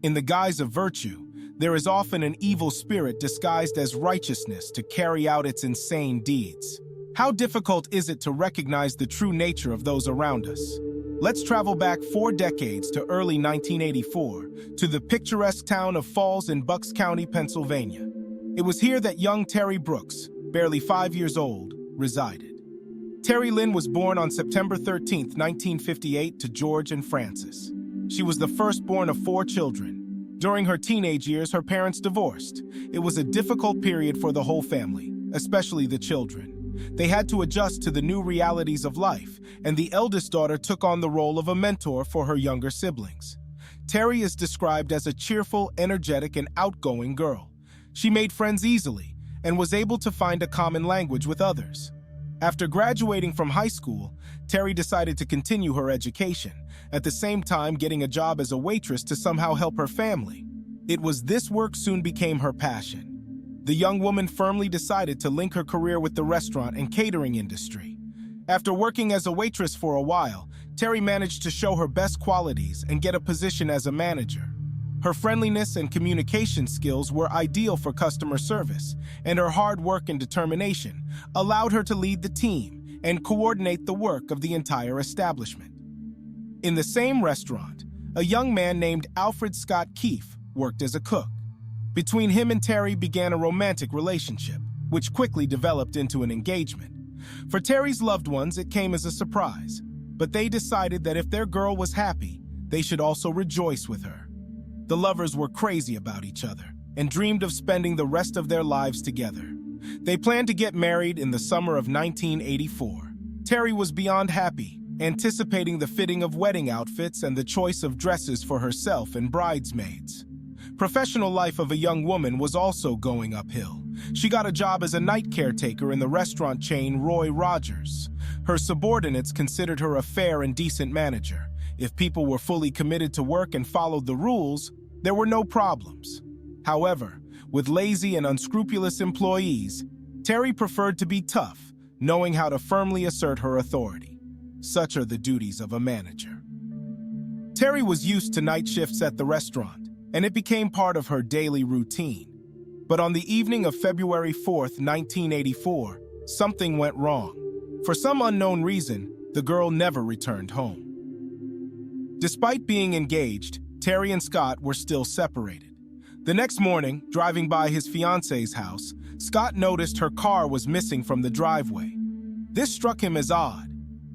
In the guise of virtue, there is often an evil spirit disguised as righteousness to carry out its insane deeds. How difficult is it to recognize the true nature of those around us? Let's travel back 4 decades to early 1984 to the picturesque town of Falls in Bucks County, Pennsylvania. It was here that young Terri Brooks, barely 5 years old, resided. Terri Lynn was born on September 13, 1958, to George and Frances. She was the firstborn of 4 children. During her teenage years, her parents divorced. It was a difficult period for the whole family, especially the children. They had to adjust to the new realities of life, and the eldest daughter took on the role of a mentor for her younger siblings. Terri is described as a cheerful, energetic, and outgoing girl. She made friends easily and was able to find a common language with others. After graduating from high school, Terri decided to continue her education, at the same time getting a job as a waitress to somehow help her family. It was this work soon became her passion. The young woman firmly decided to link her career with the restaurant and catering industry. After working as a waitress for a while, Terri managed to show her best qualities and get a position as a manager. Her friendliness and communication skills were ideal for customer service, and her hard work and determination allowed her to lead the team and coordinate the work of the entire establishment. In the same restaurant, a young man named Alfred Scott Keefe worked as a cook. Between him and Terri began a romantic relationship, which quickly developed into an engagement. For Terri's loved ones, it came as a surprise, but they decided that if their girl was happy, they should also rejoice with her. The lovers were crazy about each other and dreamed of spending the rest of their lives together. They planned to get married in the summer of 1984. Terri was beyond happy, anticipating the fitting of wedding outfits and the choice of dresses for herself and bridesmaids. Professional life of a young woman was also going uphill. She got a job as a night caretaker in the restaurant chain Roy Rogers. Her subordinates considered her a fair and decent manager. If people were fully committed to work and followed the rules, there were no problems. However, with lazy and unscrupulous employees, Terri preferred to be tough, knowing how to firmly assert her authority. Such are the duties of a manager. Terri was used to night shifts at the restaurant, and it became part of her daily routine. But on the evening of February 4th, 1984, something went wrong. For some unknown reason, the girl never returned home. Despite being engaged, Terri and Scott were still separated. The next morning, driving by his fiance's house, Scott noticed her car was missing from the driveway. This struck him as odd.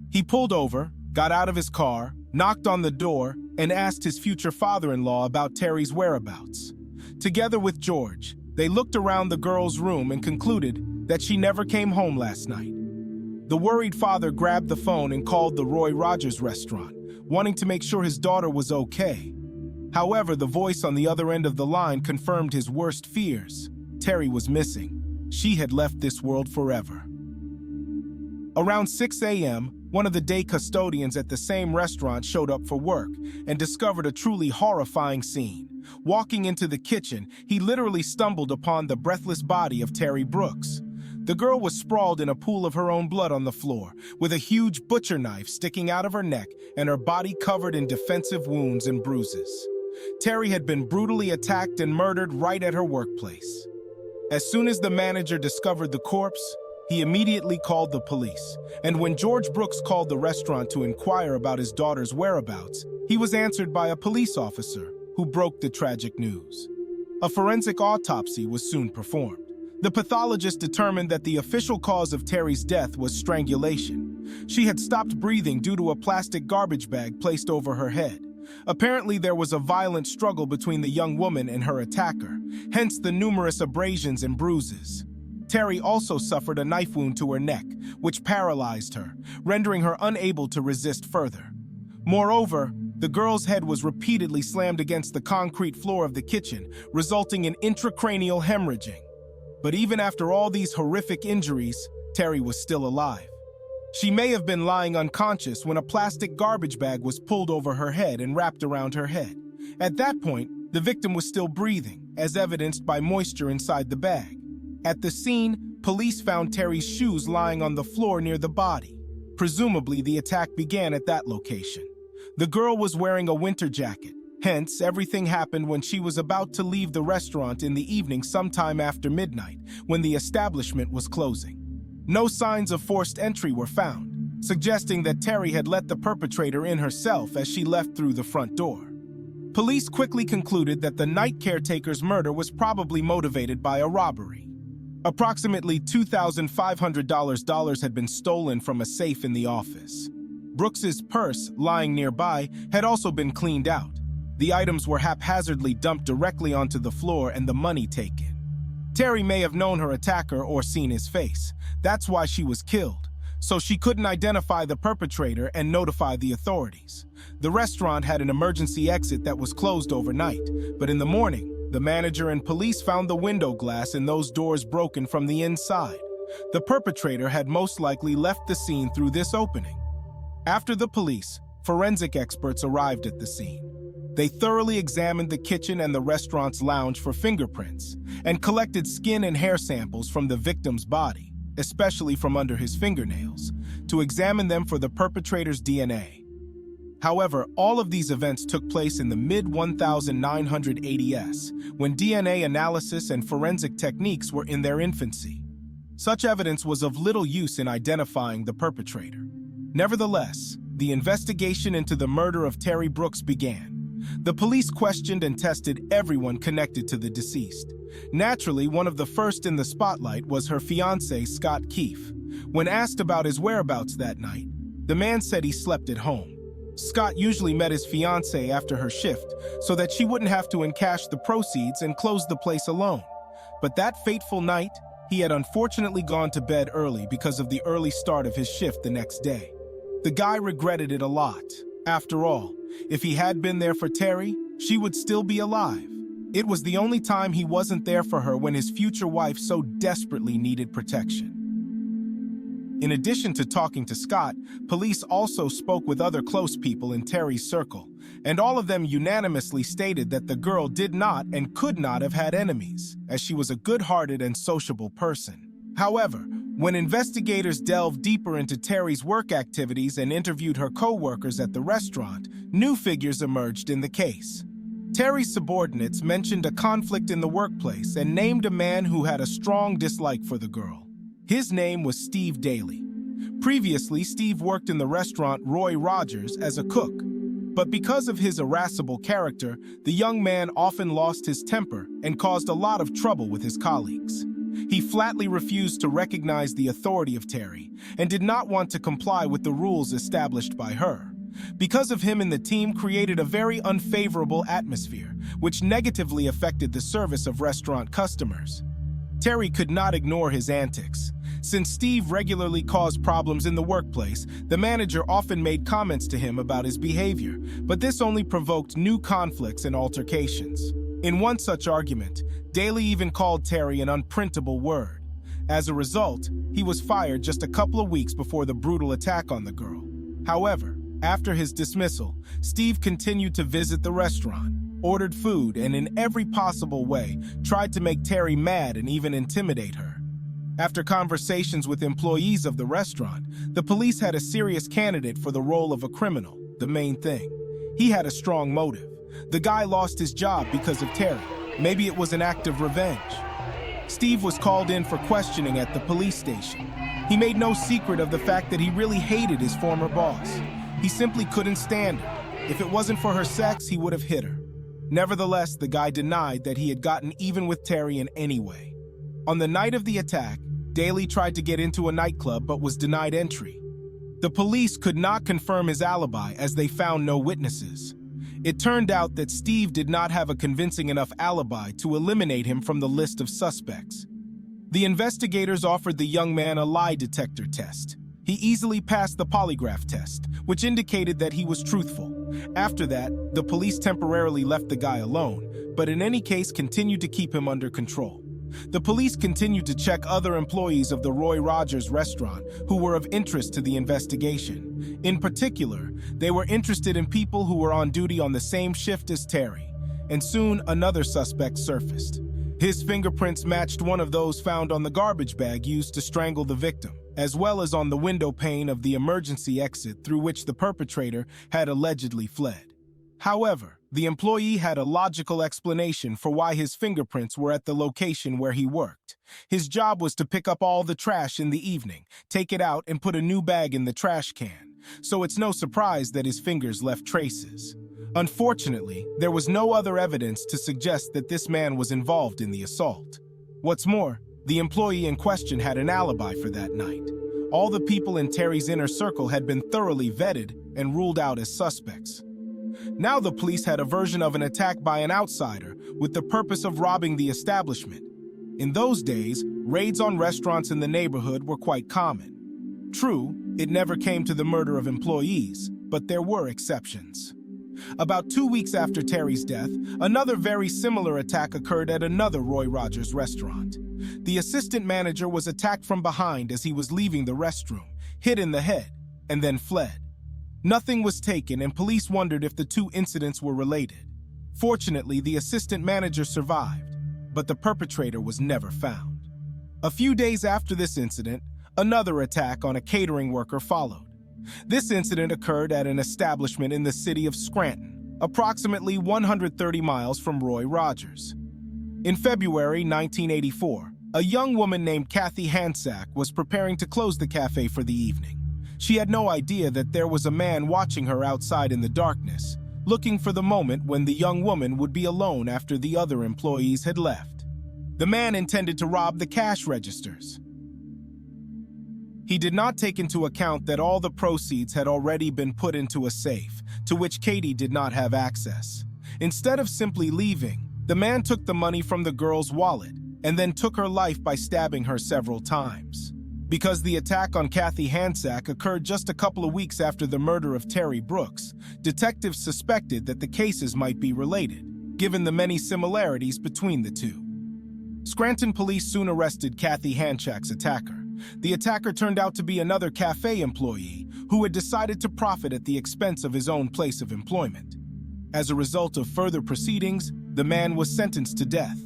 He pulled over, got out of his car, knocked on the door, and asked his future father-in-law about Terri's whereabouts. Together with George, they looked around the girl's room and concluded that she never came home last night. The worried father grabbed the phone and called the Roy Rogers restaurant, wanting to make sure his daughter was okay. However, the voice on the other end of the line confirmed his worst fears. Terri was missing. She had left this world forever. Around 6 a.m., one of the day custodians at the same restaurant showed up for work and discovered a truly horrifying scene. Walking into the kitchen, he literally stumbled upon the breathless body of Terri Brooks. The girl was sprawled in a pool of her own blood on the floor, with a huge butcher knife sticking out of her neck and her body covered in defensive wounds and bruises. Terri had been brutally attacked and murdered right at her workplace. As soon as the manager discovered the corpse, he immediately called the police, and when George Brooks called the restaurant to inquire about his daughter's whereabouts, he was answered by a police officer who broke the tragic news. A forensic autopsy was soon performed. The pathologist determined that the official cause of Terri's death was strangulation. She had stopped breathing due to a plastic garbage bag placed over her head. Apparently, there was a violent struggle between the young woman and her attacker, hence the numerous abrasions and bruises. Terri also suffered a knife wound to her neck, which paralyzed her, rendering her unable to resist further. Moreover, the girl's head was repeatedly slammed against the concrete floor of the kitchen, resulting in intracranial hemorrhaging. But even after all these horrific injuries, Terri was still alive. She may have been lying unconscious when a plastic garbage bag was pulled over her head and wrapped around her head. At that point, the victim was still breathing, as evidenced by moisture inside the bag. At the scene, police found Terri's shoes lying on the floor near the body. Presumably, the attack began at that location. The girl was wearing a winter jacket, Hence, everything happened when she was about to leave the restaurant in the evening sometime after midnight, when the establishment was closing. No signs of forced entry were found, suggesting that Terri had let the perpetrator in herself as she left through the front door. Police quickly concluded that the night caretaker's murder was probably motivated by a robbery. Approximately $2,500 had been stolen from a safe in the office. Brooks's purse, lying nearby, had also been cleaned out. The items were haphazardly dumped directly onto the floor and the money taken. Terri may have known her attacker or seen his face. That's why she was killed, so she couldn't identify the perpetrator and notify the authorities. The restaurant had an emergency exit that was closed overnight, but in the morning, the manager and police found the window glass in those doors broken from the inside. The perpetrator had most likely left the scene through this opening. After the police, forensic experts arrived at the scene. They thoroughly examined the kitchen and the restaurant's lounge for fingerprints and collected skin and hair samples from the victim's body, especially from under his fingernails, to examine them for the perpetrator's DNA. However, all of these events took place in the mid-1980s, when DNA analysis and forensic techniques were in their infancy. Such evidence was of little use in identifying the perpetrator. Nevertheless, the investigation into the murder of Terri Brooks began. The police questioned and tested everyone connected to the deceased. Naturally, one of the first in the spotlight was her fiancé, Scott Keefe. When asked about his whereabouts that night, the man said he slept at home. Scott usually met his fiancée after her shift so that she wouldn't have to encash the proceeds and close the place alone. But that fateful night, he had unfortunately gone to bed early because of the early start of his shift the next day. The guy regretted it a lot. After all, if he had been there for Terri, she would still be alive. It was the only time he wasn't there for her when his future wife so desperately needed protection. In addition to talking to Scott, police also spoke with other close people in Terri's circle, and all of them unanimously stated that the girl did not and could not have had enemies, as she was a good-hearted and sociable person. However, when investigators delved deeper into Terri's work activities and interviewed her co-workers at the restaurant, new figures emerged in the case. Terri's subordinates mentioned a conflict in the workplace and named a man who had a strong dislike for the girl. His name was Steve Daly. Previously, Steve worked in the restaurant Roy Rogers as a cook. But because of his irascible character, the young man often lost his temper and caused a lot of trouble with his colleagues. He flatly refused to recognize the authority of Terri and did not want to comply with the rules established by her. Because of him and the team created a very unfavorable atmosphere, which negatively affected the service of restaurant customers. Terri could not ignore his antics. Since Steve regularly caused problems in the workplace, the manager often made comments to him about his behavior, but this only provoked new conflicts and altercations. In one such argument, Daly even called Terri an unprintable word. As a result, he was fired just a couple of weeks before the brutal attack on the girl. However, after his dismissal, Steve continued to visit the restaurant, ordered food, and in every possible way tried to make Terri mad and even intimidate her. After conversations with employees of the restaurant, the police had a serious candidate for the role of a criminal, the main thing. He had a strong motive. The guy lost his job because of Terri. Maybe it was an act of revenge. Steve was called in for questioning at the police station. He made no secret of the fact that he really hated his former boss. He simply couldn't stand her. If it wasn't for her sex, he would have hit her. Nevertheless, the guy denied that he had gotten even with Terri in any way. On the night of the attack, Daly tried to get into a nightclub but was denied entry. The police could not confirm his alibi as they found no witnesses. It turned out that Steve did not have a convincing enough alibi to eliminate him from the list of suspects. The investigators offered the young man a lie detector test. He easily passed the polygraph test, which indicated that he was truthful. After that, the police temporarily left the guy alone, but in any case continued to keep him under control. The police continued to check other employees of the Roy Rogers restaurant who were of interest to the investigation. In particular, they were interested in people who were on duty on the same shift as Terri, and soon another suspect surfaced. His fingerprints matched one of those found on the garbage bag used to strangle the victim, as well as on the window pane of the emergency exit through which the perpetrator had allegedly fled. However, The employee had a logical explanation for why his fingerprints were at the location where he worked. His job was to pick up all the trash in the evening, take it out, and put a new bag in the trash can. So it's no surprise that his fingers left traces. Unfortunately, there was no other evidence to suggest that this man was involved in the assault. What's more, the employee in question had an alibi for that night. All the people in Terri's inner circle had been thoroughly vetted and ruled out as suspects. Now the police had a version of an attack by an outsider with the purpose of robbing the establishment. In those days, raids on restaurants in the neighborhood were quite common. True, it never came to the murder of employees, but there were exceptions. About 2 weeks after Terri's death, another very similar attack occurred at another Roy Rogers restaurant. The assistant manager was attacked from behind as he was leaving the restroom, hit in the head, and then fled. Nothing was taken, and police wondered if the two incidents were related. Fortunately, the assistant manager survived, but the perpetrator was never found. A few days after this incident, another attack on a catering worker followed. This incident occurred at an establishment in the city of Scranton, approximately 130 miles from Roy Rogers. In February 1984, a young woman named Kathy Hansack was preparing to close the cafe for the evening. She had no idea that there was a man watching her outside in the darkness, looking for the moment when the young woman would be alone after the other employees had left. The man intended to rob the cash registers. He did not take into account that all the proceeds had already been put into a safe, to which Katie did not have access. Instead of simply leaving, the man took the money from the girl's wallet and then took her life by stabbing her several times. Because the attack on Kathy Hansack occurred just a couple of weeks after the murder of Terri Brooks, detectives suspected that the cases might be related, given the many similarities between the two. Scranton police soon arrested Kathy Hansack's attacker. The attacker turned out to be another cafe employee who had decided to profit at the expense of his own place of employment. As a result of further proceedings, the man was sentenced to death.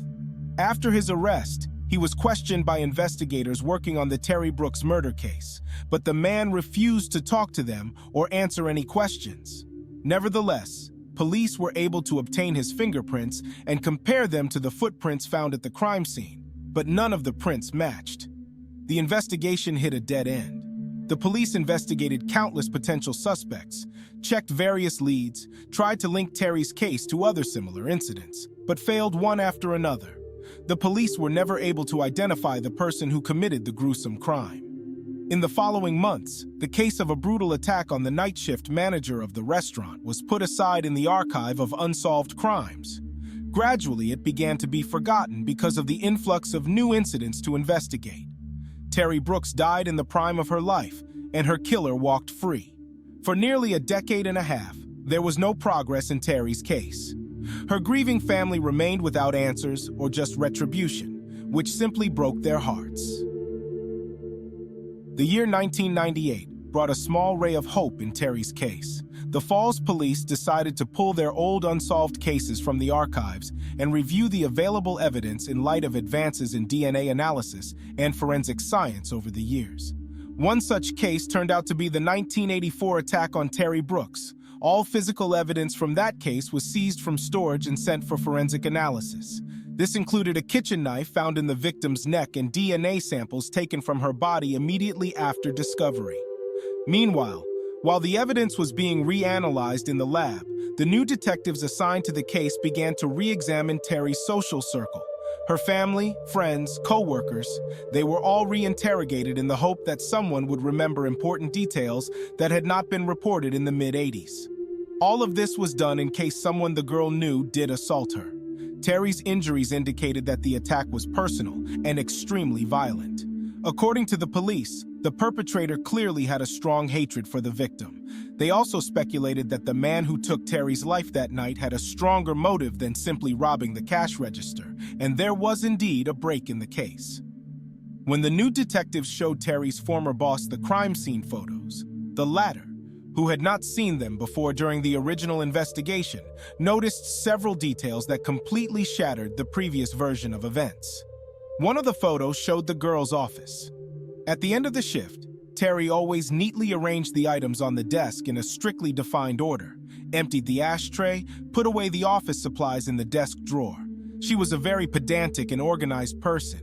After his arrest, he was questioned by investigators working on the Terri Brooks murder case, but the man refused to talk to them or answer any questions. Nevertheless, police were able to obtain his fingerprints and compare them to the footprints found at the crime scene, but none of the prints matched. The investigation hit a dead end. The police investigated countless potential suspects, checked various leads, tried to link Terri's case to other similar incidents, but failed one after another. The police were never able to identify the person who committed the gruesome crime. In the following months, the case of a brutal attack on the night shift manager of the restaurant was put aside in the archive of unsolved crimes. Gradually, it began to be forgotten because of the influx of new incidents to investigate. Terri Brooks died in the prime of her life, and her killer walked free. For nearly a decade and a half, there was no progress in Terri's case. Her grieving family remained without answers or just retribution, which simply broke their hearts. The year 1998 brought a small ray of hope in Terri's case. The Falls police decided to pull their old unsolved cases from the archives and review the available evidence in light of advances in DNA analysis and forensic science over the years. One such case turned out to be the 1984 attack on Terri Brooks. All physical evidence from that case was seized from storage and sent for forensic analysis. This included a kitchen knife found in the victim's neck and DNA samples taken from her body immediately after discovery. Meanwhile, while the evidence was being reanalyzed in the lab, the new detectives assigned to the case began to re-examine Terri's social circle. Her family, friends, co-workers, they were all re-interrogated in the hope that someone would remember important details that had not been reported in the mid-'80s. All of this was done in case someone the girl knew did assault her. Terri's injuries indicated that the attack was personal and extremely violent. According to the police, the perpetrator clearly had a strong hatred for the victim. They also speculated that the man who took Terri's life that night had a stronger motive than simply robbing the cash register, and there was indeed a break in the case. When the new detectives showed Terri's former boss the crime scene photos, the latter, who had not seen them before during the original investigation, noticed several details that completely shattered the previous version of events. One of the photos showed the girl's office. At the end of the shift, Terri always neatly arranged the items on the desk in a strictly defined order, emptied the ashtray, put away the office supplies in the desk drawer. She was a very pedantic and organized person.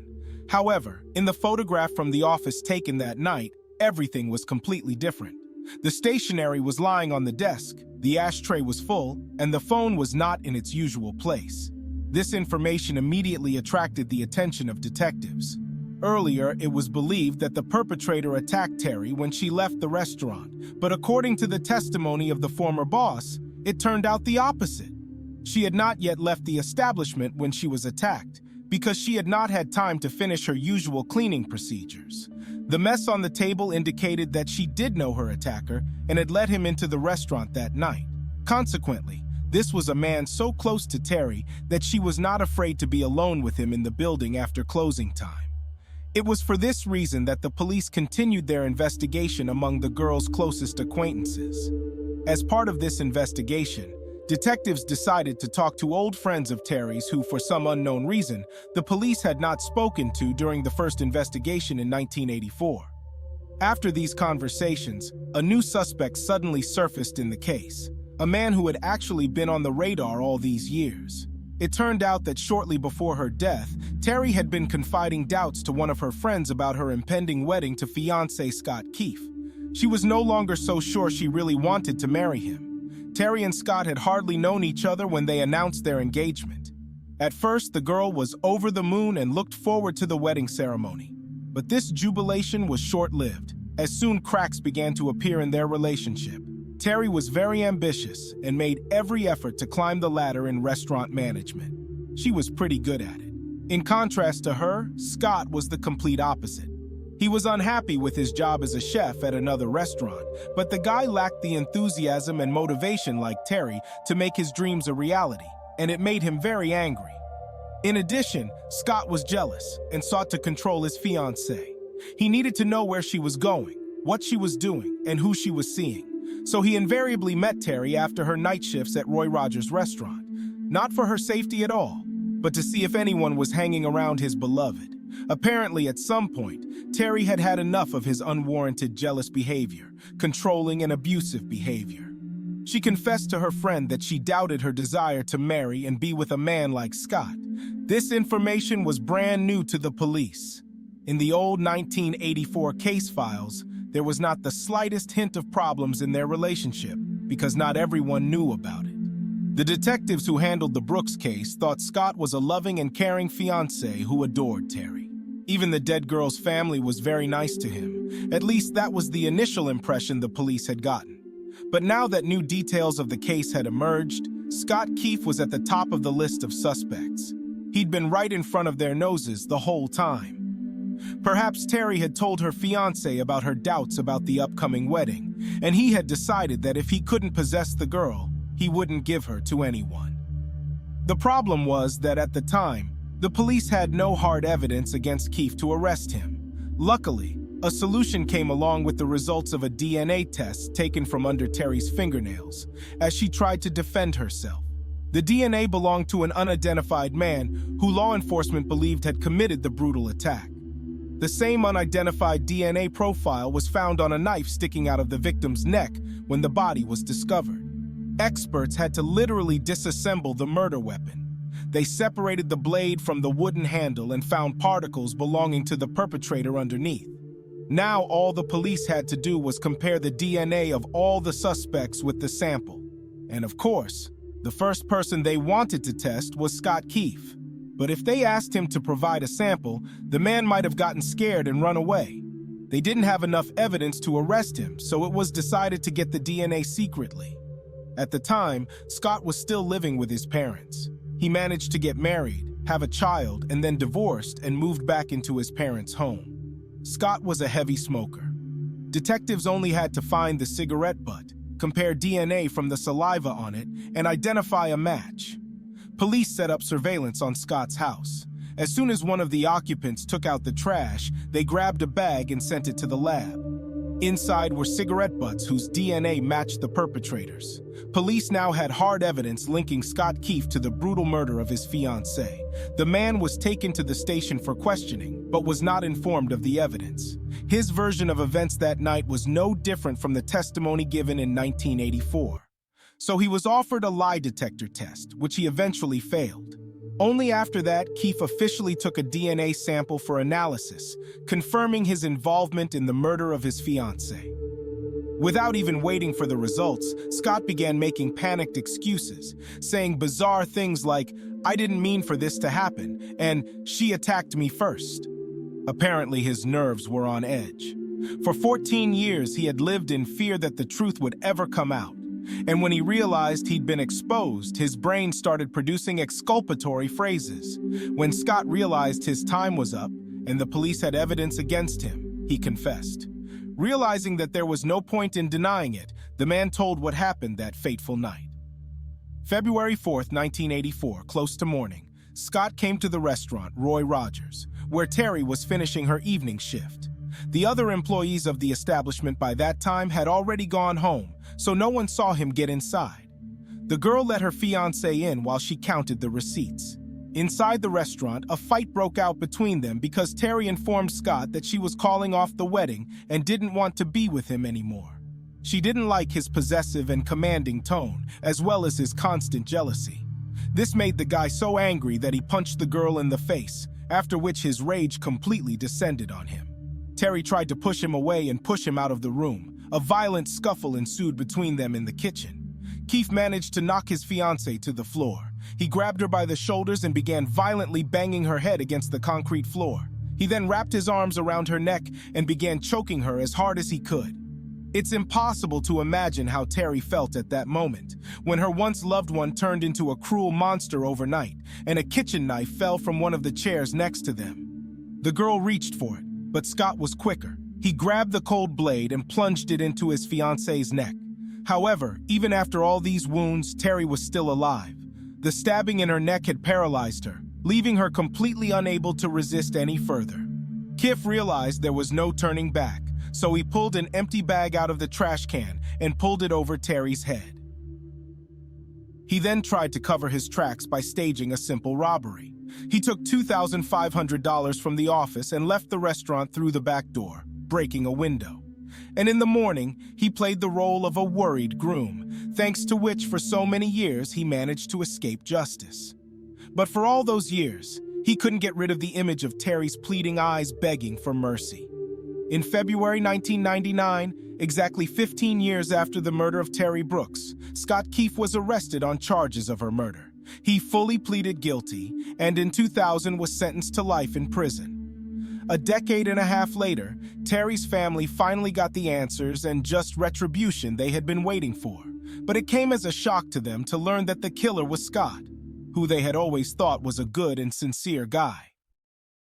However, in the photograph from the office taken that night, everything was completely different. The stationery was lying on the desk, the ashtray was full, and the phone was not in its usual place. This information immediately attracted the attention of detectives. Earlier, it was believed that the perpetrator attacked Terri when she left the restaurant, but according to the testimony of the former boss, it turned out the opposite. She had not yet left the establishment when she was attacked, because she had not had time to finish her usual cleaning procedures. The mess on the table indicated that she did know her attacker and had let him into the restaurant that night. Consequently, this was a man so close to Terri that she was not afraid to be alone with him in the building after closing time. It was for this reason that the police continued their investigation among the girl's closest acquaintances. As part of this investigation, detectives decided to talk to old friends of Terri's who, for some unknown reason, the police had not spoken to during the first investigation in 1984. After these conversations, a new suspect suddenly surfaced in the case, a man who had actually been on the radar all these years. It turned out that shortly before her death, Terri had been confiding doubts to one of her friends about her impending wedding to fiancé Scott Keefe. She was no longer so sure she really wanted to marry him. Terri and Scott had hardly known each other when they announced their engagement. At first, the girl was over the moon and looked forward to the wedding ceremony. But this jubilation was short-lived, as soon cracks began to appear in their relationship. Terri was very ambitious and made every effort to climb the ladder in restaurant management. She was pretty good at it. In contrast to her, Scott was the complete opposite. He was unhappy with his job as a chef at another restaurant, but the guy lacked the enthusiasm and motivation like Terri to make his dreams a reality, and it made him very angry. In addition, Scott was jealous and sought to control his fiancée. He needed to know where she was going, what she was doing, and who she was seeing. So he invariably met Terri after her night shifts at Roy Rogers' restaurant, not for her safety at all, but to see if anyone was hanging around his beloved. Apparently, at some point, Terri had had enough of his unwarranted jealous behavior, controlling and abusive behavior. She confessed to her friend that she doubted her desire to marry and be with a man like Scott. This information was brand new to the police. In the old 1984 case files, there was not the slightest hint of problems in their relationship because not everyone knew about it. The detectives who handled the Brooks case thought Scott was a loving and caring fiancé who adored Terri. Even the dead girl's family was very nice to him. At least that was the initial impression the police had gotten. But now that new details of the case had emerged, Scott Keefe was at the top of the list of suspects. He'd been right in front of their noses the whole time. Perhaps Terri had told her fiancé about her doubts about the upcoming wedding, and he had decided that if he couldn't possess the girl, he wouldn't give her to anyone. The problem was that at the time, the police had no hard evidence against Keefe to arrest him. Luckily, a solution came along with the results of a DNA test taken from under Terri's fingernails, as she tried to defend herself. The DNA belonged to an unidentified man who law enforcement believed had committed the brutal attack. The same unidentified DNA profile was found on a knife sticking out of the victim's neck when the body was discovered. Experts had to literally disassemble the murder weapon. They separated the blade from the wooden handle and found particles belonging to the perpetrator underneath. Now all the police had to do was compare the DNA of all the suspects with the sample. And of course, the first person they wanted to test was Scott Keefe. But if they asked him to provide a sample, the man might have gotten scared and run away. They didn't have enough evidence to arrest him, so it was decided to get the DNA secretly. At the time, Scott was still living with his parents. He managed to get married, have a child, and then divorced and moved back into his parents' home. Scott was a heavy smoker. Detectives only had to find the cigarette butt, compare DNA from the saliva on it, and identify a match. Police set up surveillance on Scott's house. As soon as one of the occupants took out the trash, they grabbed a bag and sent it to the lab. Inside were cigarette butts whose DNA matched the perpetrators. Police now had hard evidence linking Scott Keefe to the brutal murder of his fiancée. The man was taken to the station for questioning, but was not informed of the evidence. His version of events that night was no different from the testimony given in 1984. So he was offered a lie detector test, which he eventually failed. Only after that, Keefe officially took a DNA sample for analysis, confirming his involvement in the murder of his fiancée. Without even waiting for the results, Scott began making panicked excuses, saying bizarre things like, "I didn't mean for this to happen," and "she attacked me first." Apparently, his nerves were on edge. For 14 years, he had lived in fear that the truth would ever come out. And when he realized he'd been exposed, his brain started producing exculpatory phrases. When Scott realized his time was up and the police had evidence against him, he confessed. Realizing that there was no point in denying it, the man told what happened that fateful night. February 4th, 1984, close to morning, Scott came to the restaurant, Roy Rogers, where Terri was finishing her evening shift. The other employees of the establishment by that time had already gone home, so no one saw him get inside. The girl let her fiancé in while she counted the receipts. Inside the restaurant, a fight broke out between them because Terri informed Scott that she was calling off the wedding and didn't want to be with him anymore. She didn't like his possessive and commanding tone, as well as his constant jealousy. This made the guy so angry that he punched the girl in the face, after which his rage completely descended on him. Terri tried to push him away and push him out of the room. A violent scuffle ensued between them in the kitchen. Keefe managed to knock his fiancée to the floor. He grabbed her by the shoulders and began violently banging her head against the concrete floor. He then wrapped his arms around her neck and began choking her as hard as he could. It's impossible to imagine how Terri felt at that moment, when her once loved one turned into a cruel monster overnight, and a kitchen knife fell from one of the chairs next to them. The girl reached for it, but Scott was quicker. He grabbed the cold blade and plunged it into his fiancée's neck. However, even after all these wounds, Terri was still alive. The stabbing in her neck had paralyzed her, leaving her completely unable to resist any further. Keefe realized there was no turning back, so he pulled an empty bag out of the trash can and pulled it over Terry's head. He then tried to cover his tracks by staging a simple robbery. He took $2,500 from the office and left the restaurant through the back door, breaking a window. And in the morning, he played the role of a worried groom, thanks to which for so many years he managed to escape justice. But for all those years, he couldn't get rid of the image of Terry's pleading eyes begging for mercy. In February 1999, exactly 15 years after the murder of Terri Brooks, Scott Keefe was arrested on charges of her murder. He fully pleaded guilty and in 2000 was sentenced to life in prison. A decade and a half later, Terry's family finally got the answers and just retribution they had been waiting for. But it came as a shock to them to learn that the killer was Scott, who they had always thought was a good and sincere guy.